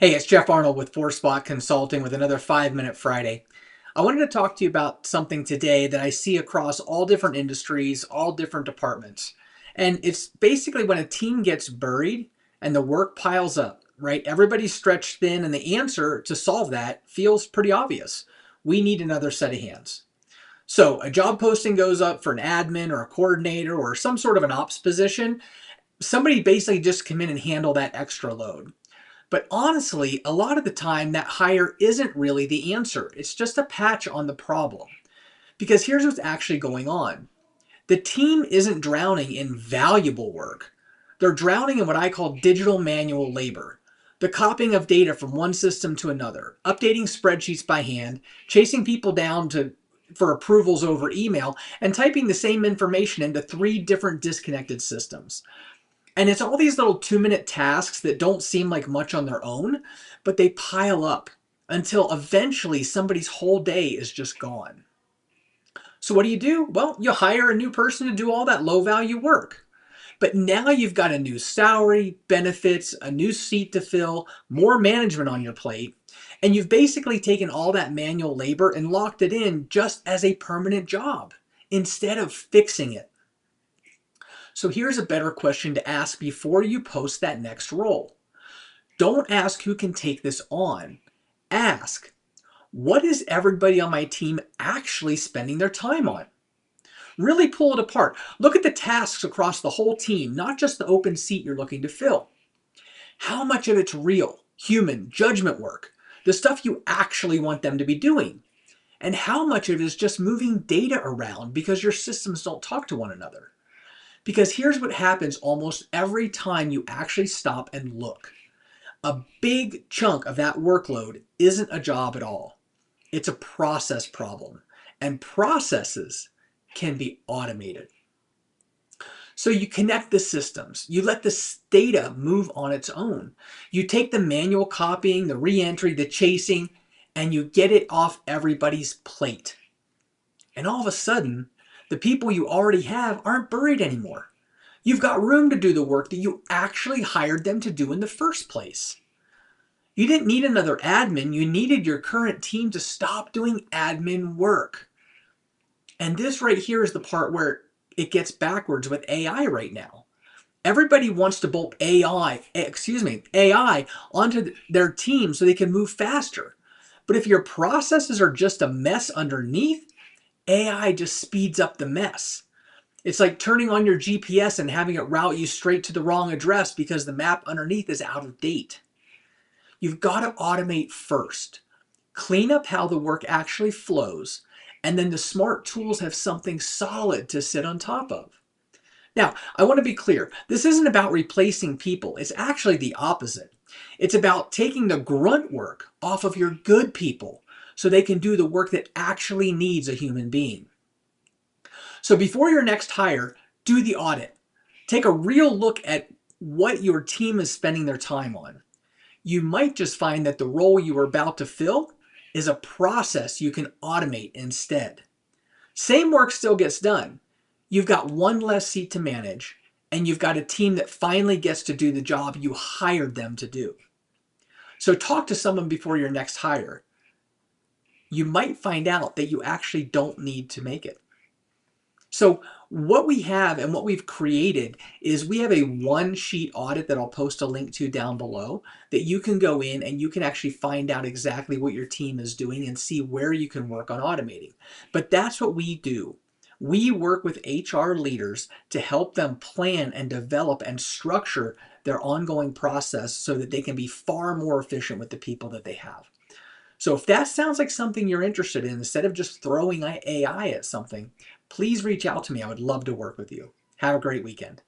Hey, it's Jeff Arnold with 4Spot Consulting with another 5-Minute Friday. I wanted to talk to you about something today that I see across all different industries, all different departments. And it's basically when a team gets buried and the work piles up, right? Everybody's stretched thin, and the answer to solve that feels pretty obvious. We need another set of hands. So a job posting goes up for an admin or a coordinator or some sort of an ops position. Somebody basically just come in and handle that extra load. But honestly, a lot of the time that hire isn't really the answer. It's just a patch on the problem. Because here's what's actually going on. The team isn't drowning in valuable work. They're drowning in what I call digital manual labor. The copying of data from one system to another, updating spreadsheets by hand, chasing people down for approvals over email, and typing the same information into 3 different disconnected systems. And it's all these little 2-minute tasks that don't seem like much on their own, but they pile up until eventually somebody's whole day is just gone. So what do? Well, you hire a new person to do all that low value work. But now you've got a new salary, benefits, a new seat to fill, more management on your plate, and you've basically taken all that manual labor and locked it in just as a permanent job instead of fixing it. So here's a better question to ask before you post that next role. Don't ask who can take this on. Ask, what is everybody on my team actually spending their time on? Really pull it apart. Look at the tasks across the whole team, not just the open seat you're looking to fill. How much of it's real, human, judgment work, the stuff you actually want them to be doing? And how much of it is just moving data around because your systems don't talk to one another? Because here's what happens almost every time you actually stop and look. A big chunk of that workload isn't a job at all. It's a process problem, and processes can be automated. So you connect the systems, you let the data move on its own. You take the manual copying, the re-entry, the chasing, and you get it off everybody's plate. And all of a sudden, the people you already have aren't buried anymore. You've got room to do the work that you actually hired them to do in the first place. You didn't need another admin. You needed your current team to stop doing admin work. And this right here is the part where it gets backwards with AI right now. Everybody wants to bolt AI onto their team so they can move faster. But if your processes are just a mess underneath, AI just speeds up the mess. It's like turning on your GPS and having it route you straight to the wrong address because the map underneath is out of date. You've got to automate first. Clean up how the work actually flows, and then the smart tools have something solid to sit on top of. Now, I want to be clear. This isn't about replacing people. It's actually the opposite. It's about taking the grunt work off of your good people so they can do the work that actually needs a human being. So before your next hire, do the audit. Take a real look at what your team is spending their time on. You might just find that the role you are about to fill is a process you can automate instead. Same work still gets done. You've got one less seat to manage, and you've got a team that finally gets to do the job you hired them to do. So talk to someone before your next hire. You might find out that you actually don't need to make it. So what we have and what we've created is we have a one-sheet audit that I'll post a link to down below that you can go in and you can actually find out exactly what your team is doing and see where you can work on automating. But that's what we do. We work with HR leaders to help them plan and develop and structure their ongoing process so that they can be far more efficient with the people that they have. So if that sounds like something you're interested in, instead of just throwing AI at something, please reach out to me. I would love to work with you. Have a great weekend.